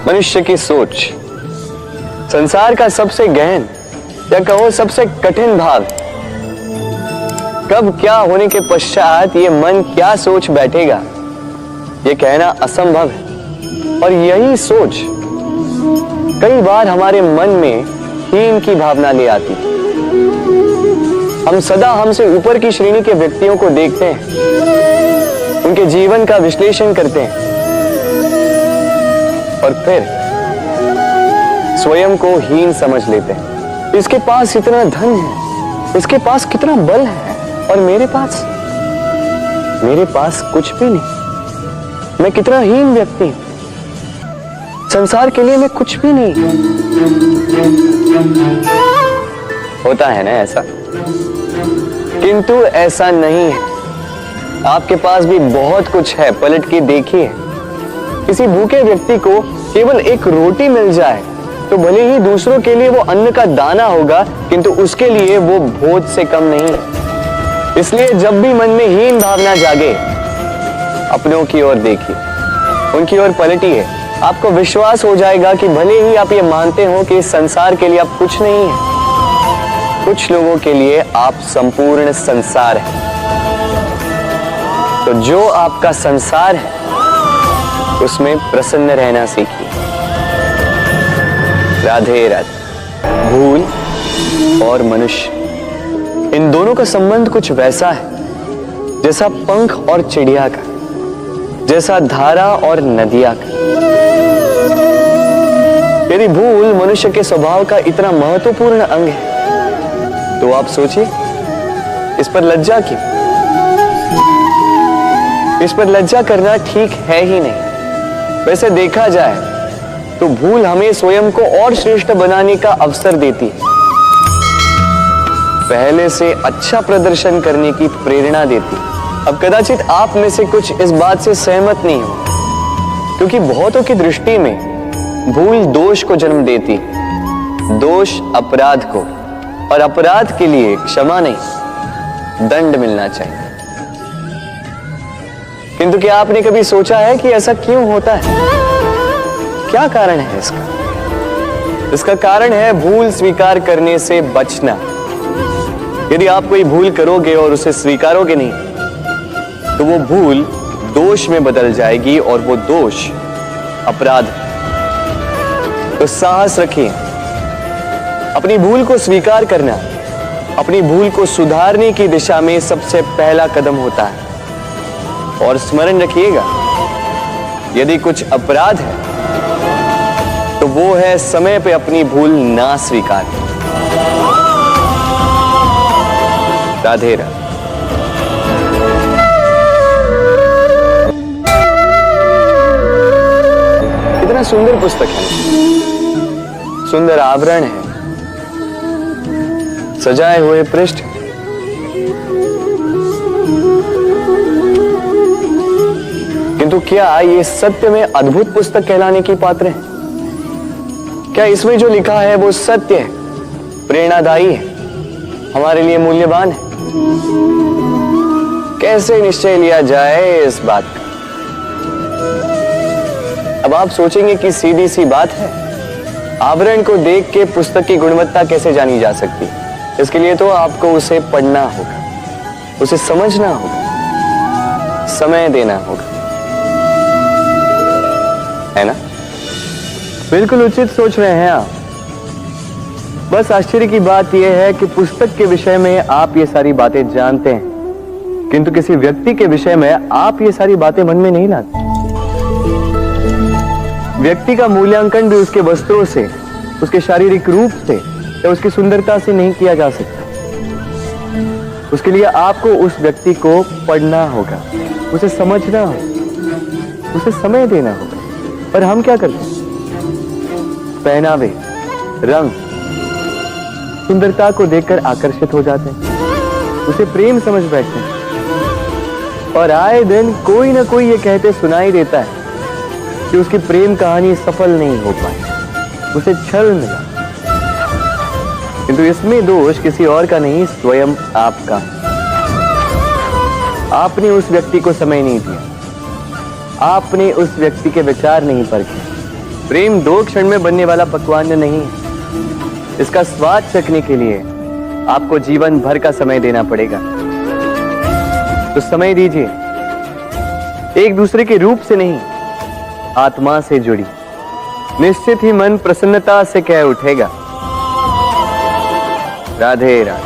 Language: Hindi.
मनुष्य की सोच संसार का सबसे गहन या कहो सबसे कठिन भाव। कब क्या होने के पश्चात ये मन क्या सोच बैठेगा, ये कहना असंभव है। और यही सोच कई बार हमारे मन में हीन की भावना ले आती है। हम सदा हमसे ऊपर की श्रेणी के व्यक्तियों को देखते हैं, उनके जीवन का विश्लेषण करते हैं और फिर स्वयं को हीन समझ लेते हैं। इसके पास इतना धन है, इसके पास कितना बल है, और मेरे पास कुछ भी नहीं। मैं कितना हीन व्यक्ति हूं, संसार के लिए मैं कुछ भी नहीं। होता है ना ऐसा, किंतु ऐसा नहीं है। आपके पास भी बहुत कुछ है, पलट के देखिए। किसी भूखे व्यक्ति को केवल एक रोटी मिल जाए तो भले ही दूसरों के लिए वो अन्न का दाना होगा, किंतु उसके लिए वो भोज से कम नहीं है। इसलिए जब भी मन में हीन भावना जागे, अपनों की ओर देखिए, उनकी ओर पलटिए। आपको विश्वास हो जाएगा कि भले ही आप ये मानते हो कि इस संसार के लिए आप कुछ नहीं है, कुछ लोगों के लिए आप संपूर्ण संसार है। तो जो आपका संसार है उसमें प्रसन्न रहना सीखिए। राधे राधे। भूल और मनुष्य, इन दोनों का संबंध कुछ वैसा है जैसा पंख और चिड़िया का, जैसा धारा और नदिया का। यदि भूल मनुष्य के स्वभाव का इतना महत्वपूर्ण अंग है तो आप सोचिए, इस पर लज्जा क्यों? इस पर लज्जा करना ठीक है ही नहीं। वैसे देखा जाए तो भूल हमें स्वयं को और श्रेष्ठ बनाने का अवसर देती है, पहले से अच्छा प्रदर्शन करने की प्रेरणा देती है। अब कदाचित आप में से कुछ इस बात से सहमत नहीं हो, क्योंकि बहुतों की दृष्टि में भूल दोष को जन्म देती है, दोष अपराध को, और अपराध के लिए क्षमा नहीं, दंड मिलना चाहिए। किंतु क्या आपने कभी सोचा है कि ऐसा क्यों होता है? क्या कारण है इसका? इसका कारण है भूल स्वीकार करने से बचना। यदि आप कोई भूल करोगे और उसे स्वीकारोगे नहीं, तो वो भूल दोष में बदल जाएगी और वो दोष अपराध। तो साहस रखिए, अपनी भूल को स्वीकार करना अपनी भूल को सुधारने की दिशा में सबसे पहला कदम होता है। और स्मरण रखिएगा, यदि कुछ अपराध है तो वो है समय पे अपनी भूल ना स्वीकार। राधे राधे। कितना सुंदर पुस्तक है, सुंदर आवरण है, सजाए हुए पृष्ठ, किंतु क्या ये सत्य में अद्भुत पुस्तक कहलाने की पात्र है? क्या इसमें जो लिखा है वो सत्य है, प्रेरणादायी है, हमारे लिए मूल्यवान है? कैसे निश्चय लिया जाए इस बात का? अब आप सोचेंगे कि सीधी सी बात है, आवरण को देख के पुस्तक की गुणवत्ता कैसे जानी जा सकती है? इसके लिए तो आपको उसे पढ़ना होगा, उसे समझना होगा, समय देना होगा, है ना? बिल्कुल उचित सोच रहे हैं आप। बस आश्चर्य की बात यह है कि पुस्तक के विषय में आप ये सारी बातें जानते हैं, किंतु किसी व्यक्ति के विषय में आप ये सारी बातें मन में नहीं लाते। व्यक्ति का मूल्यांकन भी उसके वस्त्रों से, उसके शारीरिक रूप से या उसकी सुंदरता से नहीं किया जा सकता। उसके लिए आपको उस व्यक्ति को पढ़ना होगा, उसे समझना होगा, उसे समय देना होगा। पर हम क्या करते हैं? पहनावे, रंग, सुंदरता को देखकर आकर्षित हो जाते हैं, उसे प्रेम समझ बैठते हैं, और आए दिन कोई ना कोई ये कहते सुनाई देता है कि उसकी प्रेम कहानी सफल नहीं हो पाई, उसे छल मिला। किंतु इसमें दोष किसी और का नहीं, स्वयं आपका। आपने उस व्यक्ति को समय नहीं दिया, आपने उस व्यक्ति के विचार नहीं परखे, प्रेम 2 क्षण में बनने वाला पकवान नहीं है। इसका स्वाद चखने के लिए आपको जीवन भर का समय देना पड़ेगा। तो समय दीजिए, एक दूसरे के रूप से नहीं, आत्मा से जुड़ी। निश्चित ही मन प्रसन्नता से कह उठेगा, राधे राधे।